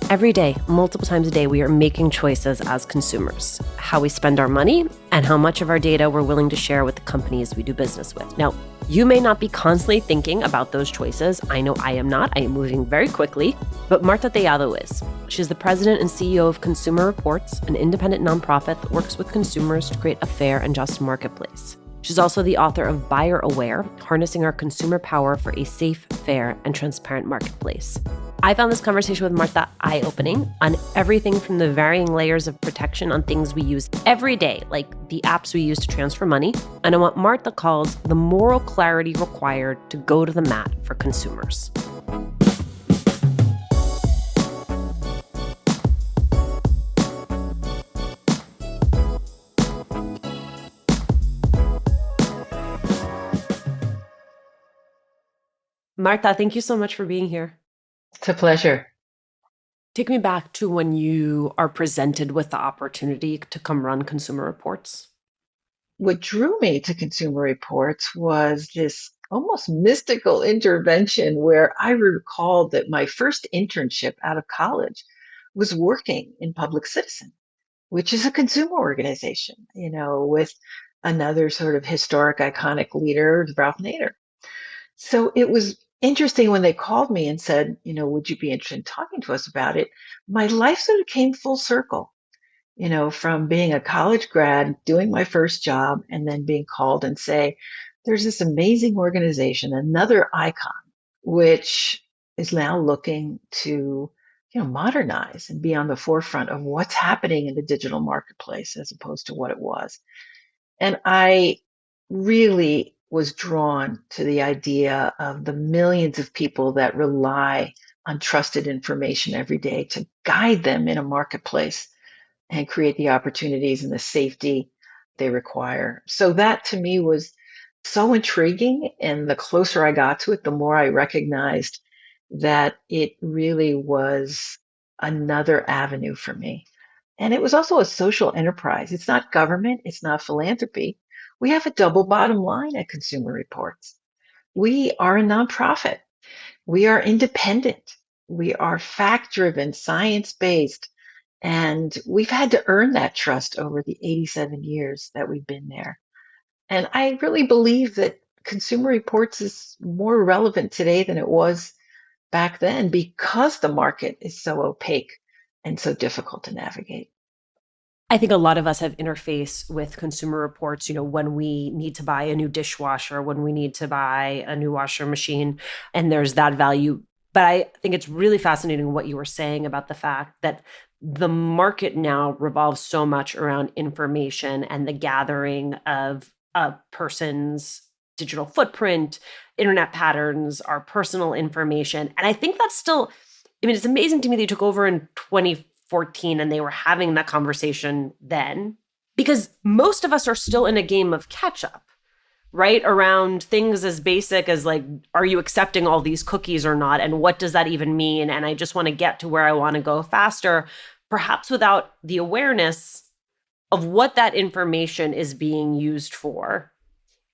Every day, multiple times a day, we are making choices as consumers, how we spend our money and how much of our data we're willing to share with the companies we do business with. Now, you may not be constantly thinking about those choices. I know I am not. I am moving very quickly. But Marta Tellado is. She's the president and CEO of Consumer Reports, an independent nonprofit that works with consumers to create a fair and just marketplace. She's also the author of Buyer Aware, Harnessing Our Consumer Power for a Safe, Fair, and Transparent Marketplace. I found this conversation with Marta eye-opening on everything from the varying layers of protection on things we use every day, like the apps we use to transfer money, and on what Marta calls the moral clarity required to go to the mat for consumers. Marta, thank you so much for being here. It's a pleasure. Take me back to when you are presented with the opportunity to come run Consumer Reports. What drew me to Consumer Reports was this almost mystical intervention where I recalled that my first internship out of college was working in Public Citizen, which is a consumer organization, with another sort of historic, iconic leader, Ralph Nader. So it was interesting when they called me and said, would you be interested in talking to us about it? My life sort of came full circle, from being a college grad, doing my first job, and then being called and say, there's this amazing organization, another icon, which is now looking to, modernize and be on the forefront of what's happening in the digital marketplace as opposed to what it was. And I really was drawn to the idea of the millions of people that rely on trusted information every day to guide them in a marketplace and create the opportunities and the safety they require. So that to me was so intriguing. And the closer I got to it, the more I recognized that it really was another avenue for me. And it was also a social enterprise. It's not government. It's not philanthropy. We have a double bottom line at Consumer Reports. We are a nonprofit. We are independent. We are fact-driven, science-based, and we've had to earn that trust over the 87 years that we've been there. And I really believe that Consumer Reports is more relevant today than it was back then because the market is so opaque and so difficult to navigate. I think a lot of us have interfaced with Consumer Reports, when we need to buy a new dishwasher, when we need to buy a new washer machine, and there's that value. But I think it's really fascinating what you were saying about the fact that the market now revolves so much around information and the gathering of a person's digital footprint, internet patterns, our personal information. And I think that's still, it's amazing to me that you took over in 2014 and they were having that conversation then, because most of us are still in a game of catch up, right? Around things as basic as like, are you accepting all these cookies or not? And what does that even mean? And I just want to get to where I want to go faster, perhaps without the awareness of what that information is being used for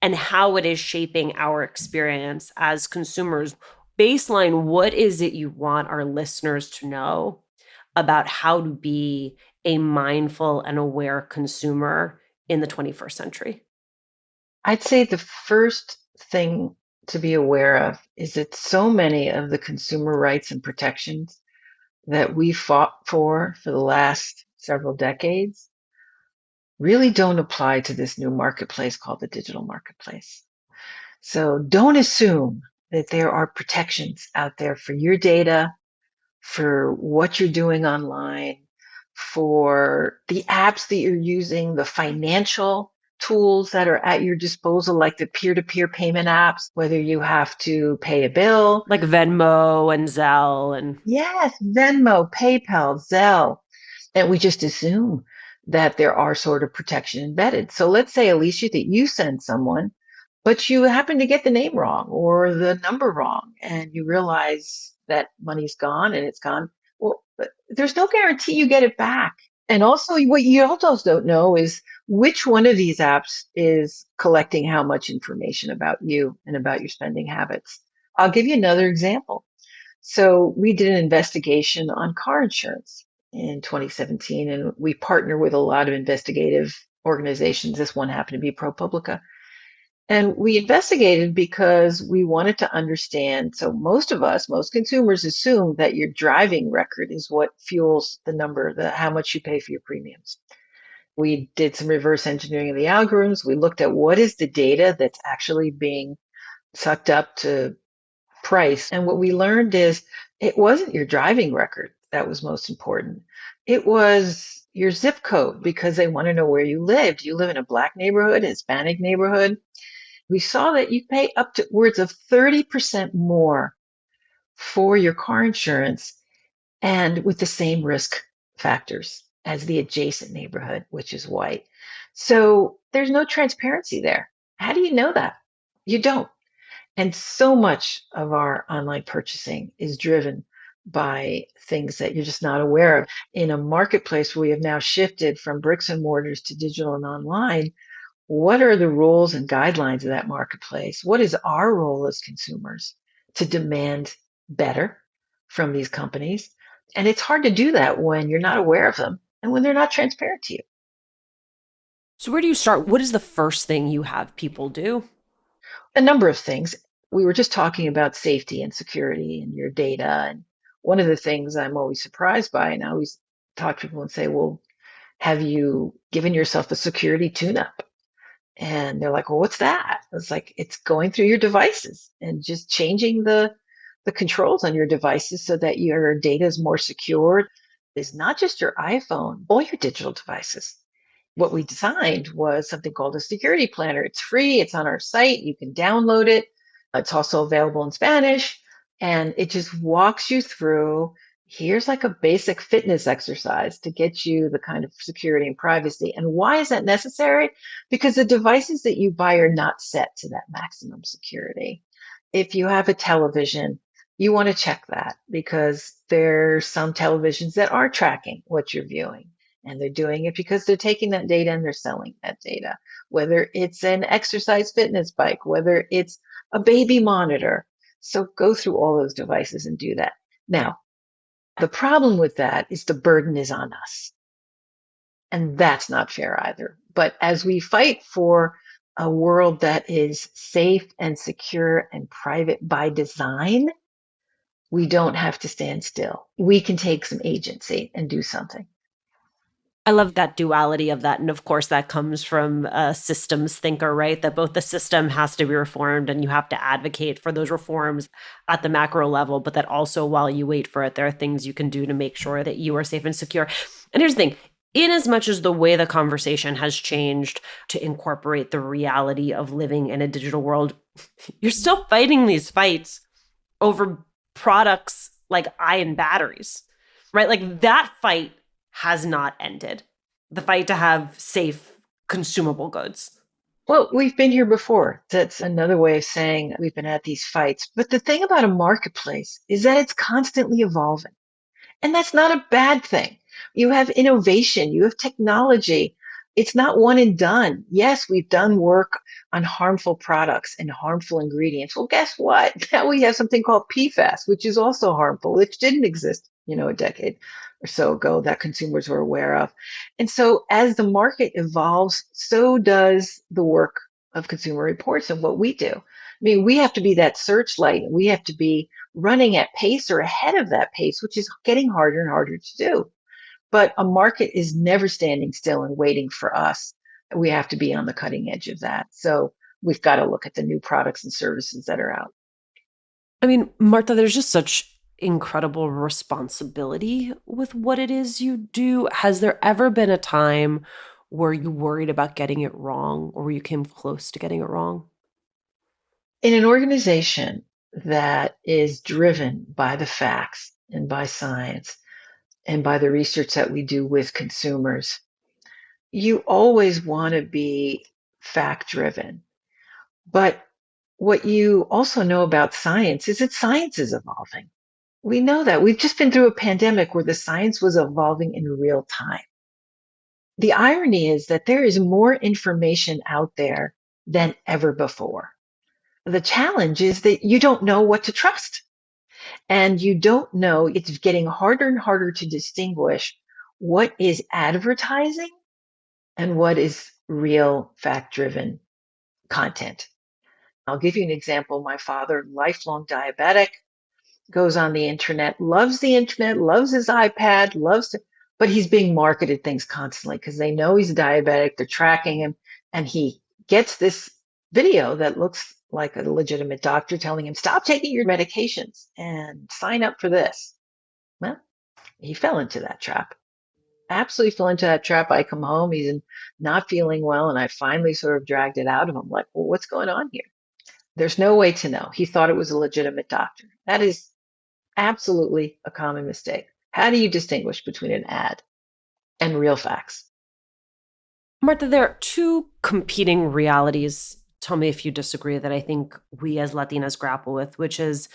and how it is shaping our experience as consumers. Baseline, what is it you want our listeners to know about how to be a mindful and aware consumer in the 21st century? I'd say the first thing to be aware of is that so many of the consumer rights and protections that we fought for the last several decades really don't apply to this new marketplace called the digital marketplace. So don't assume that there are protections out there for your data, for what you're doing online, for the apps that you're using, the financial tools that are at your disposal, like the peer-to-peer payment apps, whether you have to pay a bill. Like Venmo and Zelle. And yes, Venmo, PayPal, Zelle. And we just assume that there are sort of protection embedded. So let's say, Alicia, that you send someone, but you happen to get the name wrong or the number wrong, and you realize that money's gone and it's gone. Well, there's no guarantee you get it back. And also, what you also don't know is which one of these apps is collecting how much information about you and about your spending habits. I'll give you another example. So we did an investigation on car insurance in 2017, and we partner with a lot of investigative organizations. This one happened to be ProPublica. And we investigated because we wanted to understand. So most of us, most consumers assume that your driving record is what fuels the number, how much you pay for your premiums. We did some reverse engineering of the algorithms. We looked at what is the data that's actually being sucked up to price. And what we learned is it wasn't your driving record that was most important. It was your zip code because they want to know where you live. Do you live in a black neighborhood, a Hispanic neighborhood? We saw that you pay up to upwards of 30% more for your car insurance and with the same risk factors as the adjacent neighborhood, which is white. So there's no transparency there. How do you know that? You don't. And so much of our online purchasing is driven by things that you're just not aware of. In a marketplace where we have now shifted from bricks and mortars to digital and online, what are the rules and guidelines of that marketplace? What is our role as consumers to demand better from these companies? And it's hard to do that when you're not aware of them and when they're not transparent to you. So, where do you start? What is the first thing you have people do? A number of things. We were just talking about safety and security and your data. And one of the things I'm always surprised by, and I always talk to people and say, well, have you given yourself a security tune up? And they're like, well, what's that? It's like, it's going through your devices and just changing the controls on your devices so that your data is more secured. It's not just your iPhone, all your digital devices. What we designed was something called a security planner. It's free. It's on our site. You can download it. It's also available in Spanish. And it just walks you through. Here's like a basic fitness exercise to get you the kind of security and privacy. And why is that necessary? Because the devices that you buy are not set to that maximum security. If you have a television, you want to check that because there's some televisions that are tracking what you're viewing. And they're doing it because they're taking that data and they're selling that data, whether it's an exercise fitness bike, whether it's a baby monitor. So go through all those devices and do that. Now, the problem with that is the burden is on us. And that's not fair either. But as we fight for a world that is safe and secure and private by design, we don't have to stand still. We can take some agency and do something. I love that duality of that. And of course, that comes from a systems thinker, right? That both the system has to be reformed and you have to advocate for those reforms at the macro level, but that also while you wait for it, there are things you can do to make sure that you are safe and secure. And here's the thing. In as much as the way the conversation has changed to incorporate the reality of living in a digital world, you're still fighting these fights over products like ion batteries, right? Like that fight has not ended. The fight to have safe, consumable goods. Well, we've been here before. That's another way of saying we've been at these fights. But the thing about a marketplace is that it's constantly evolving. And that's not a bad thing. You have innovation, you have technology. It's not one and done. Yes, we've done work on harmful products and harmful ingredients. Well, guess what? Now we have something called PFAS, which is also harmful, which didn't exist, a decade or so ago that consumers were aware of. And so as the market evolves, so does the work of Consumer Reports and what we do. I mean, we have to be that searchlight. We have to be running at pace or ahead of that pace, which is getting harder and harder to do. But a market is never standing still and waiting for us. We have to be on the cutting edge of that. So we've got to look at the new products and services that are out. I mean, Marta, there's just such incredible responsibility with what it is you do. Has there ever been a time where you worried about getting it wrong or where you came close to getting it wrong? In an organization that is driven by the facts and by science and by the research that we do with consumers, you always want to be fact driven. But what you also know about science is that science is evolving. We know that. We've just been through a pandemic where the science was evolving in real time. The irony is that there is more information out there than ever before. The challenge is that you don't know what to trust. And you don't know, it's getting harder and harder to distinguish what is advertising and what is real fact driven content. I'll give you an example. My father, lifelong diabetic, goes on the internet, loves his iPad, but he's being marketed things constantly because they know he's diabetic, they're tracking him, and he gets this video that looks like a legitimate doctor telling him, stop taking your medications and sign up for this. Well, he fell into that trap. Absolutely fell into that trap. I come home, not feeling well, and I finally sort of dragged it out of him. Like, well, what's going on here? There's no way to know. He thought it was a legitimate doctor. That is absolutely a common mistake. How do you distinguish between an ad and real facts? Marta, there are two competing realities. Tell me if you disagree that I think we as Latinas grapple with, which is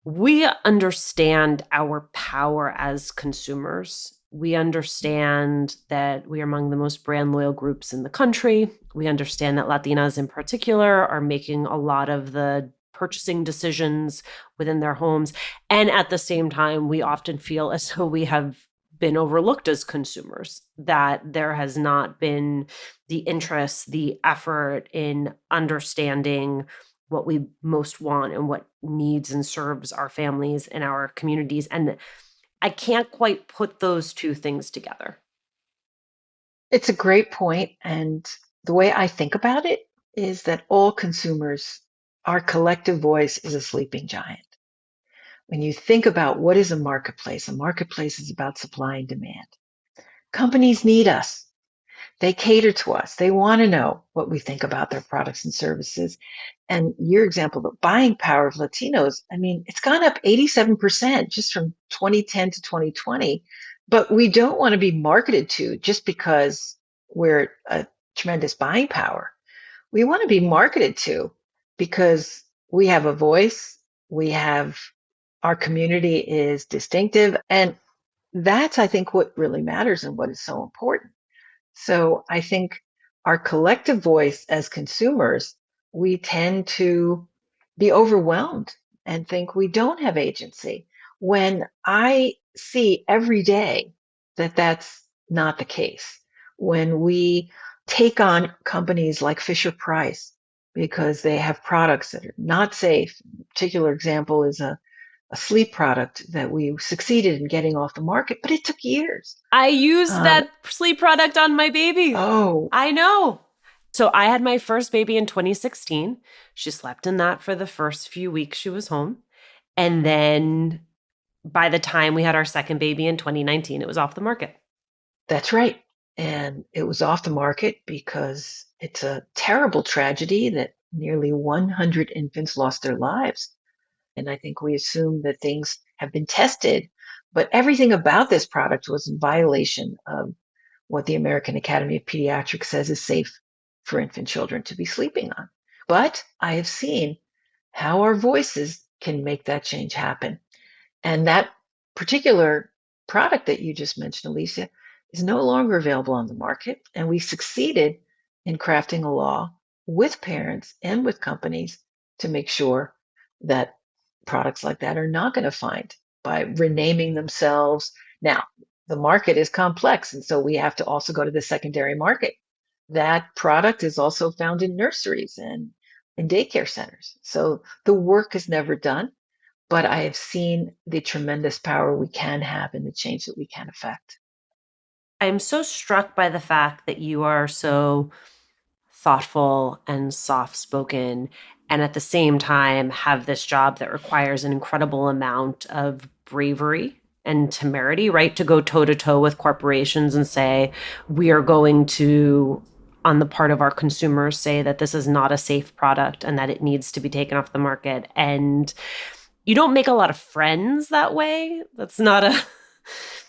we understand our power as consumers. We understand that we are among the most brand loyal groups in the country. We understand that Latinas in particular are making a lot of the purchasing decisions within their homes. And at the same time, we often feel as though we have been overlooked as consumers, that there has not been the interest, the effort in understanding what we most want and what needs and serves our families and our communities. And I can't quite put those two things together. It's a great point, and the way I think about it is that all consumers, our collective voice is a sleeping giant. When you think about what is a marketplace is about supply and demand. Companies need us. They cater to us. They want to know what we think about their products and services. And your example, the buying power of Latinos, I mean, it's gone up 87% just from 2010 to 2020. But we don't want to be marketed to just because we're a tremendous buying power. We want to be marketed to because we have a voice, we have our community is distinctive. And that's, I think, what really matters and what is so important. So I think our collective voice as consumers, we tend to be overwhelmed and think we don't have agency. When I see every day that that's not the case, when we take on companies like Fisher Price because they have products that are not safe. A particular example is a sleep product that we succeeded in getting off the market, but it took years. I used Um, that sleep product on my baby. oh, I know. So I had my first baby in 2016. She slept in that for the first few weeks she was home. And then by the time we had our second baby in 2019, it was off the market. that's right. And it was off the market because it's a terrible tragedy that nearly 100 infants lost their lives. And I think we assume that things have been tested, but everything about this product was in violation of what the American Academy of Pediatrics says is safe for infant children to be sleeping on. But I have seen how our voices can make that change happen. And that particular product that you just mentioned, Alicia, is no longer available on the market. And we succeeded in crafting a law with parents and with companies to make sure that products like that are not going to find by renaming themselves. Now, the market is complex, and so we have to also go to the secondary market. That product is also found in nurseries and in daycare centers. So the work is never done, but I have seen the tremendous power we can have and the change that we can affect. I'm so struck by the fact that you are so thoughtful and soft spoken, and at the same time have this job that requires an incredible amount of bravery and temerity, right? To go toe to toe with corporations and say, we are going to, on the part of our consumers, say that this is not a safe product and that it needs to be taken off the market. And you don't make a lot of friends that way. That's not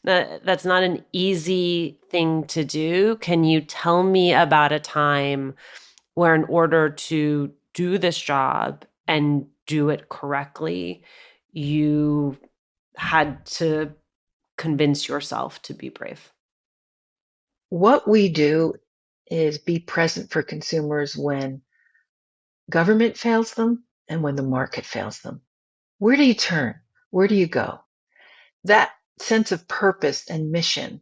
an easy thing to do. Can you tell me about a time where in order to do this job and do it correctly, you had to convince yourself to be brave? What we do is be present for consumers when government fails them and when the market fails them. Where do you turn? Where do you go? That sense of purpose and mission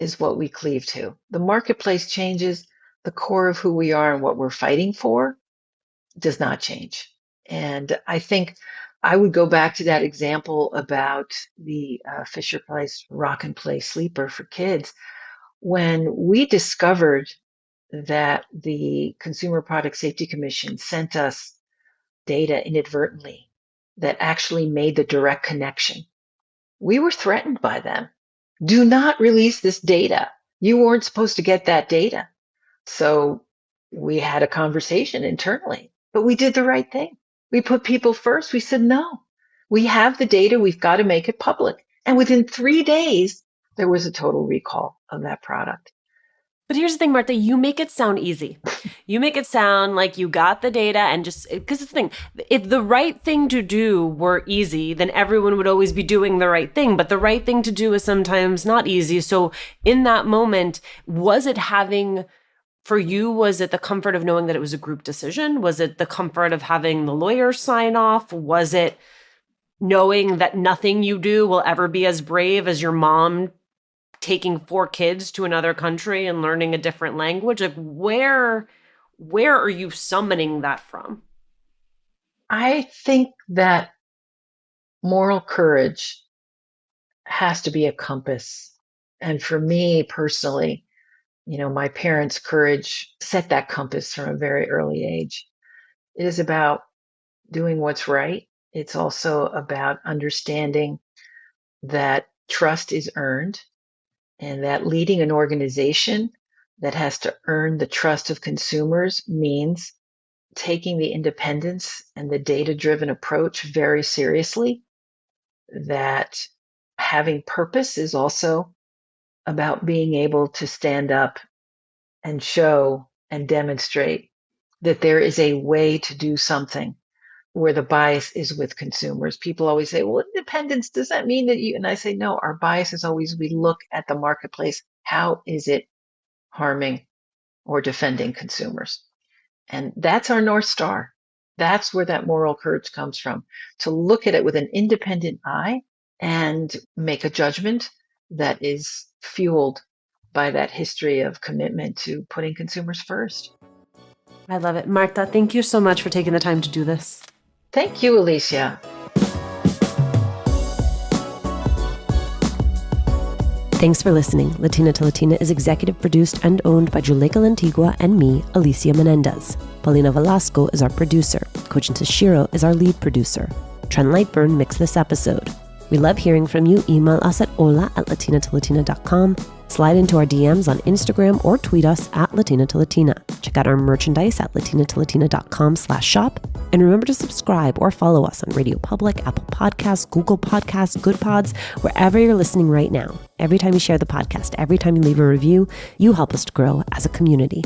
is what we cleave to. The marketplace changes, the core of who we are and what we're fighting for does not change. And I think I would go back to that example about the Fisher Price Rock and Play sleeper for kids. When we discovered that the Consumer Product Safety Commission sent us data inadvertently that actually made the direct connection, we were threatened by them. Do not release this data. You weren't supposed to get that data. So we had a conversation internally, but we did the right thing. We put people first. We said, no, we have the data. We've got to make it public. And within 3 days, there was a total recall of that product. But here's the thing, Marta, you make it sound easy. You make it sound like you got the data and just, because it's the thing, if the right thing to do were easy, then everyone would always be doing the right thing. But the right thing to do is sometimes not easy. So in that moment, was it having, for you, was it the comfort of knowing that it was a group decision? Was it the comfort of having the lawyers sign off? Was it knowing that nothing you do will ever be as brave as your mom taking 4 kids to another country and learning a different language? Like, where are you summoning that from? I think that moral courage has to be a compass. And for me personally, my parents' courage set that compass from a very early age. It is about doing what's right. It's also about understanding that trust is earned and that leading an organization that has to earn the trust of consumers means taking the independence and the data-driven approach very seriously. That having purpose is also about being able to stand up and show and demonstrate that there is a way to do something where the bias is with consumers. People always say, well, independence, does that mean that you, and I say, no, our bias is always, we look at the marketplace. How is it harming or defending consumers? And that's our North Star. That's where that moral courage comes from, to look at it with an independent eye and make a judgment that is fueled by that history of commitment to putting consumers first. I love it. Marta, thank you so much for taking the time to do this. Thank you, Alicia. Thanks for listening. Latina to Latina is executive produced and owned by Juleka Lantigua and me, Alicia Menendez. Paulina Velasco is our producer. Kojin Tashiro is our lead producer. Trent Lightburn mixed this episode. We love hearing from you. Email us at hola@latinatolatina.com. Slide into our DMs on Instagram or tweet us at Latina to Latina. Check out our merchandise at latinatolatina.com/shop. And remember to subscribe or follow us on Radio Public, Apple Podcasts, Google Podcasts, Good Pods, wherever you're listening right now. Every time you share the podcast, every time you leave a review, you help us to grow as a community.